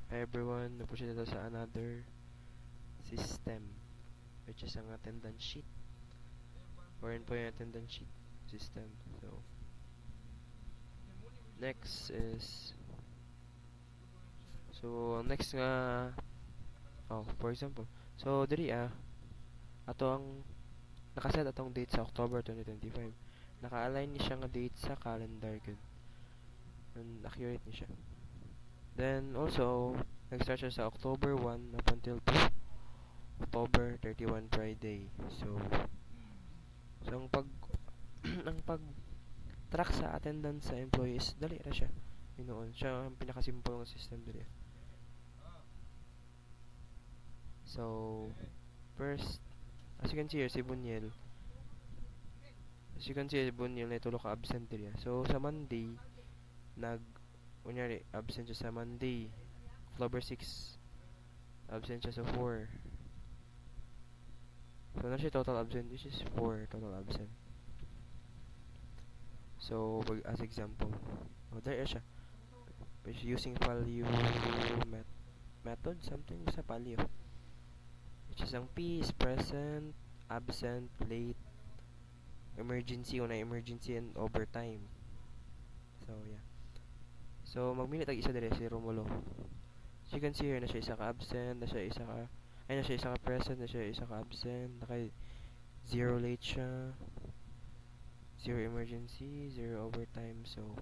Hi everyone, napusin na sa another system, which is ang attendance sheet. Or po yung attendance sheet system. So, next is, next nga, for example, diri ato ang nakaset atong date sa October 2025. Naka-align ni siya nga date sa calendar gud. And accurate ni siya. Then also, nag-start siya sa October 1 up until to October 31 Friday. So ang ang pag track sa attendance sa employees dali ra siya. Hinuon siya ang pinaka-simple nga system diri. So first, as you can see here si Bunyel. As you can see si Bunyel na tulo ka absent diri. So sa Monday kunyari absent siya sa Monday, October 6. Absent siya sa 4. So na siya total absent, which is 4 total absent. So as example, there siya. Using value method, something sa value. Which is ang P is present, absent, late, emergency, una emergency, and overtime. So yeah. So magminit ang isa dire si Romulo. So you can see here na siya isa ka absent, na siya isa ka present, na siya isa ka absent, naka 0 late siya, 0 emergency, 0 overtime. So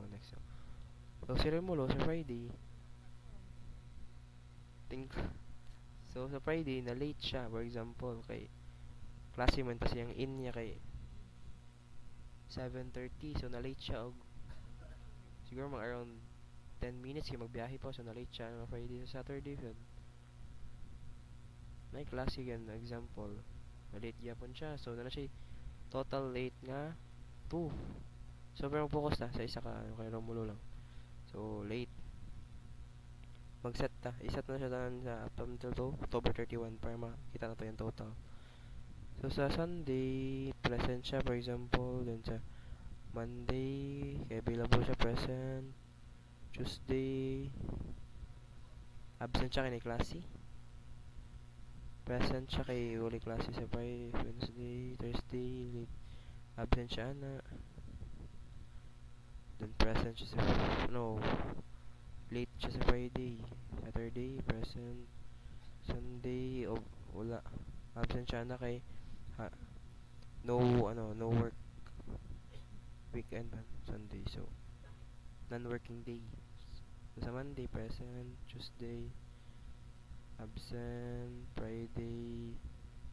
next. So si Romulo sa Friday, so sa Friday na late siya, for example kay klase man ta siyang in niya kay 7:30, so na late siya og siguro mga around 10 minutes kay magbiyahe pa, so na late siya na Friday sa Saturday yun. May klase gan example, na late gyapon siya, so na siya total late nga 2. So pero focus ta sa isa ka kay Romulo lang. So late mag-set na siya sa up until to October 31 para makita na to yung total. So sa Sunday present siya, for example, then sa Monday available siya present, Tuesday absent siya kay klase, present siya kay uli klase sa Friday, Wednesday, Thursday late, absent siya na, then present siya sa late siya sa Friday, Saturday present, Sunday wala, absent siya na kay no work weekend man, Sunday, so non-working day. So, sa Monday present, Tuesday absent, Friday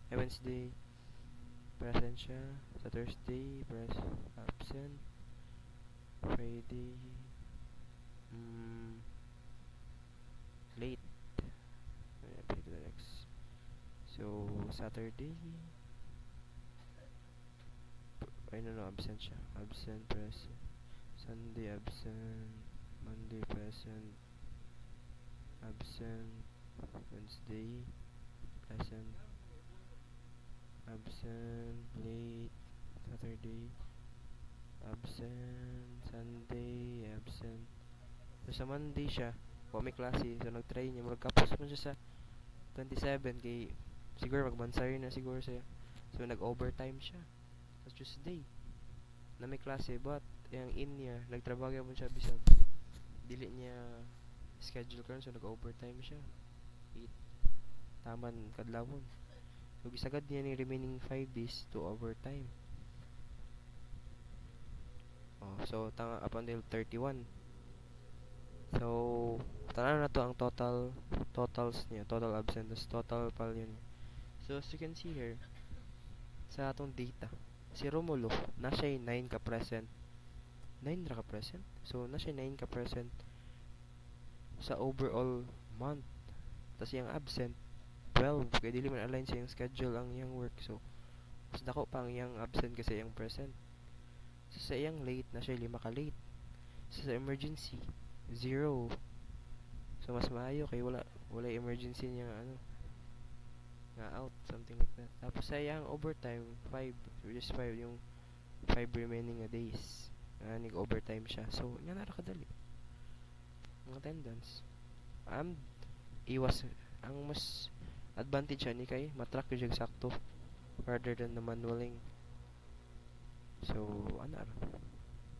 Wednesday present siya, sa Thursday absent, Friday late. To the next. So Saturday absent siya, absent present, Sunday absent, Monday present, absent, Wednesday present, absent, late, Saturday absent, Sunday absent. So sa Monday siya may klase, so nag-try niya, magkapos man siya sa 27 kay siguro magbansay na siguro siya, so nag-overtime siya sa Tuesday na may klase, but yung in niya nagtrabaho mo siya bisag dili niya schedule karon, so nag-overtime siya 8 taman kadlawon, so gisagad niya ni remaining 5 days to overtime. So tanga up until 31. So tanan na to ang totals niya, total absence, total value niya. So as you can see here sa atong data, si Romulo na siya 9 ka present, 9 ra ka present, so na siya 9 ka present sa overall month. Tas yung absent 12 kay dili man align sa yung schedule ang iyang work, so mas dako pa ang iyang absent kasi yung present. So sa iyang late na siya 5 ka late, so sa emergency 0, so mas maayo kay wala emergency niya nga out, something like that. Tapos sa iyang overtime 5, which is 5 yung 5 remaining days nag overtime siya, so nga nara kadali ang attendance. am iwas ang mas advantage ani kay matrack yung sakto rather than the manualing. So ana ra,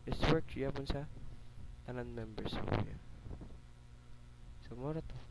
it's work yapon sa tanan members. So yeah, so mura to.